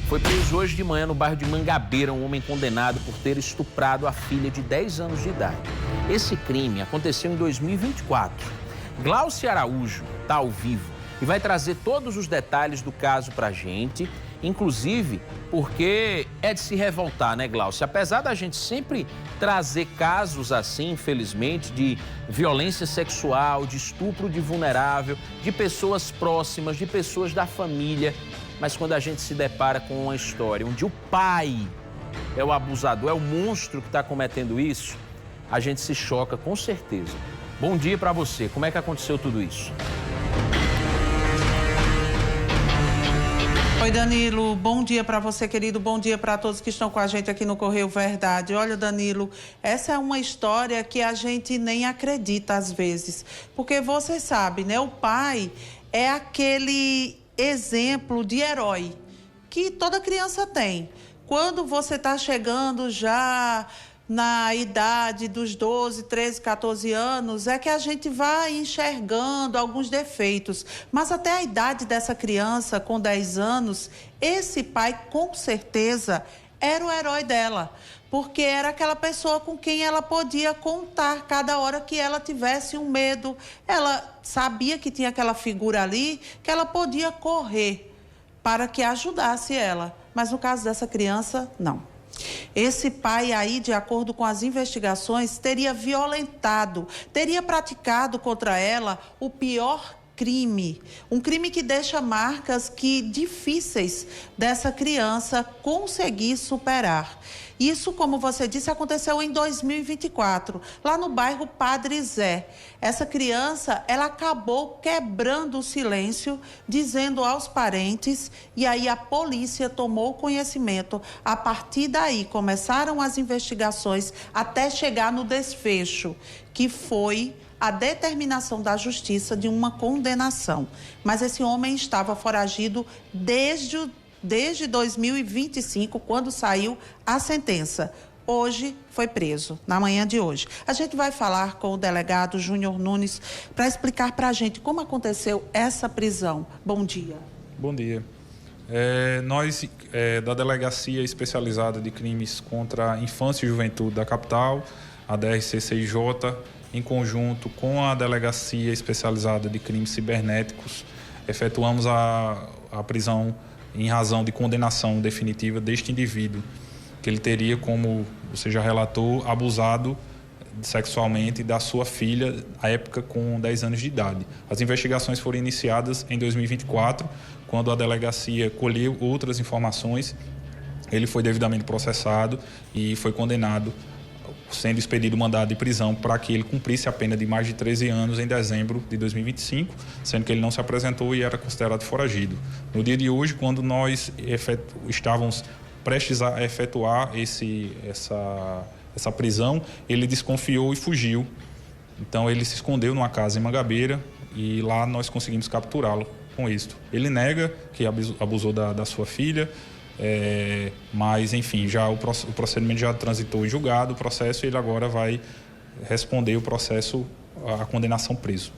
Foi preso hoje de manhã no bairro de Mangabeira um homem condenado por ter estuprado a filha de 10 anos de idade. Esse crime aconteceu em 2024. Glaucia Araújo está ao vivo e vai trazer todos os detalhes do caso para a gente, inclusive porque é de se revoltar, né, Glaucia? Apesar da gente sempre trazer casos assim, infelizmente, de violência sexual, de estupro de vulnerável, de pessoas próximas, de pessoas da família, mas quando a gente se depara com uma história onde o pai é o abusador, é o monstro que está cometendo isso, a gente se choca com certeza. Bom dia para você. Como é que aconteceu tudo isso? Oi, Danilo. Bom dia para você, querido. Bom dia para todos que estão com a gente aqui no Correio Verdade. Olha, Danilo, essa é uma história que a gente nem acredita às vezes. Porque você sabe, né? O pai é aquele exemplo de herói que toda criança tem. Quando você está chegando já na idade dos 12, 13, 14 anos, é que a gente vai enxergando alguns defeitos. Mas até a idade dessa criança, com 10 anos, esse pai, com certeza, era o herói dela. Porque era aquela pessoa com quem ela podia contar cada hora que ela tivesse um medo. Ela sabia que tinha aquela figura ali, que ela podia correr para que ajudasse ela. Mas no caso dessa criança, não. Esse pai aí, de acordo com as investigações, teria violentado, teria praticado contra ela o pior crime. Um crime que deixa marcas que difíceis dessa criança conseguir superar. Isso, como você disse, aconteceu em 2024, lá no bairro Padre Zé. Essa criança, ela acabou quebrando o silêncio, dizendo aos parentes, e aí a polícia tomou conhecimento. A partir daí, começaram as investigações até chegar no desfecho, que foi a determinação da justiça de uma condenação. Mas esse homem estava foragido desde 2025, quando saiu a sentença. Hoje foi preso, na manhã de hoje. A gente vai falar com o delegado Júnior Nunes para explicar para a gente como aconteceu essa prisão. Bom dia. Bom dia. Nós, da Delegacia Especializada de Crimes contra a Infância e Juventude da capital, a DRCCIJ, em conjunto com a Delegacia Especializada de Crimes Cibernéticos, efetuamos a prisão em razão de condenação definitiva deste indivíduo, que ele teria, como você já relatou, abusado sexualmente da sua filha, à época com 10 anos de idade. As investigações foram iniciadas em 2024, quando a delegacia colheu outras informações, ele foi devidamente processado e foi condenado, sendo expedido mandado de prisão para que ele cumprisse a pena de mais de 13 anos em dezembro de 2025, sendo que ele não se apresentou e era considerado foragido. No dia de hoje, quando nós estávamos prestes a efetuar essa prisão, ele desconfiou e fugiu. Então ele se escondeu numa casa em Mangabeira e lá nós conseguimos capturá-lo com êxito. Ele nega que abusou da sua filha, mas enfim, já o procedimento já transitou em julgado o processo e ele agora vai responder o processo, a condenação preso.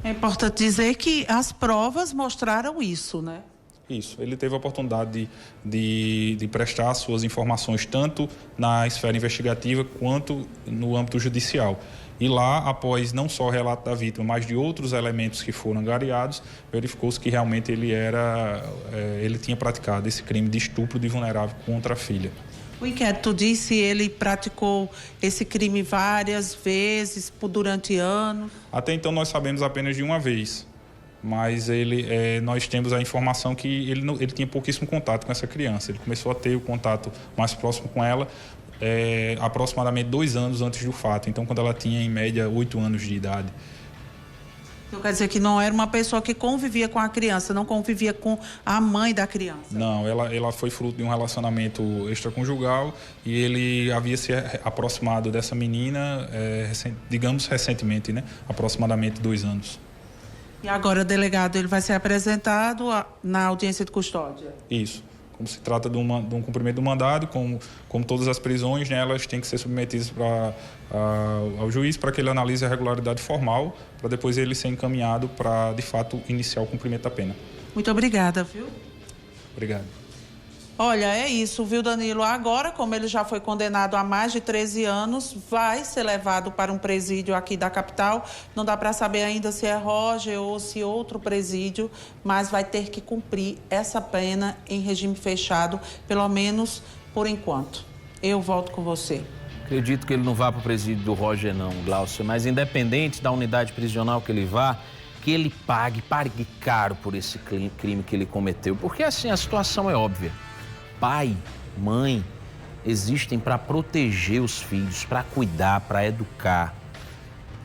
É importante dizer que as provas mostraram isso, né? Isso, ele teve a oportunidade de prestar suas informações tanto na esfera investigativa quanto no âmbito judicial. E lá, após não só o relato da vítima, mas de outros elementos que foram angariados, verificou-se que realmente ele tinha praticado esse crime de estupro de vulnerável contra a filha. O inquérito diz se ele praticou esse crime várias vezes, durante anos? Até então nós sabemos apenas de uma vez, mas nós temos a informação que ele tinha pouquíssimo contato com essa criança. Ele começou a ter o contato mais próximo com ela aproximadamente 2 anos antes do fato, então quando ela tinha em média 8 anos de idade. Então quer dizer que não era uma pessoa que convivia com a criança, não convivia com a mãe da criança? Não, ela foi fruto de um relacionamento extraconjugal e ele havia se aproximado dessa menina, digamos recentemente, né? Aproximadamente 2 anos. E agora, delegado, ele vai ser apresentado na audiência de custódia? Isso. Como se trata de um cumprimento do mandado, como todas as prisões, né, elas têm que ser submetidas ao juiz para que ele analise a regularidade formal, para depois ele ser encaminhado para, de fato, iniciar o cumprimento da pena. Muito obrigada, viu? Obrigado. Olha, é isso, viu, Danilo? Agora, como ele já foi condenado a mais de 13 anos, vai ser levado para um presídio aqui da capital. Não dá para saber ainda se é Roger ou se outro presídio, mas vai ter que cumprir essa pena em regime fechado, pelo menos por enquanto. Eu volto com você. Acredito que ele não vá para o presídio do Roger, não, Glaucia, mas independente da unidade prisional que ele vá, que ele pague caro por esse crime que ele cometeu. Porque assim, a situação é óbvia. Pai, mãe, existem para proteger os filhos, para cuidar, para educar,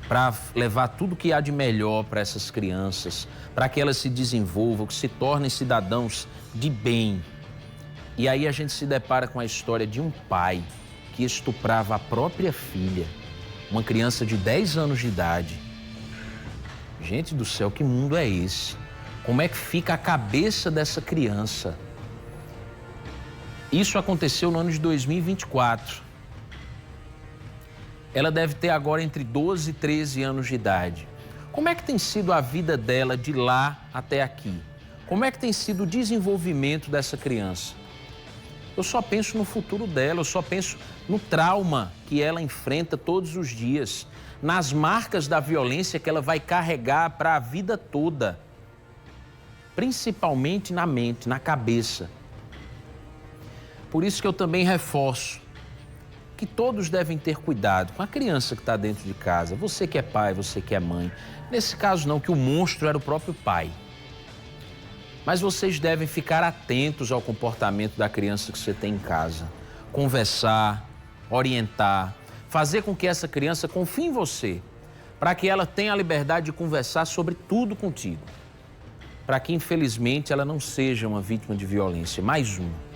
para levar tudo que há de melhor para essas crianças, para que elas se desenvolvam, que se tornem cidadãos de bem. E aí a gente se depara com a história de um pai que estuprava a própria filha, uma criança de 10 anos de idade. Gente do céu, que mundo é esse? Como é que fica a cabeça dessa criança? Isso aconteceu no ano de 2024. Ela deve ter agora entre 12 e 13 anos de idade. Como é que tem sido a vida dela de lá até aqui? Como é que tem sido o desenvolvimento dessa criança? Eu só penso no futuro dela, eu só penso no trauma que ela enfrenta todos os dias, nas marcas da violência que ela vai carregar para a vida toda, principalmente na mente, na cabeça. Por isso que eu também reforço que todos devem ter cuidado com a criança que está dentro de casa. Você que é pai, você que é mãe. Nesse caso não, que o monstro era o próprio pai. Mas vocês devem ficar atentos ao comportamento da criança que você tem em casa. Conversar, orientar, fazer com que essa criança confie em você, para que ela tenha a liberdade de conversar sobre tudo contigo. Para que, infelizmente, ela não seja uma vítima de violência, mais uma.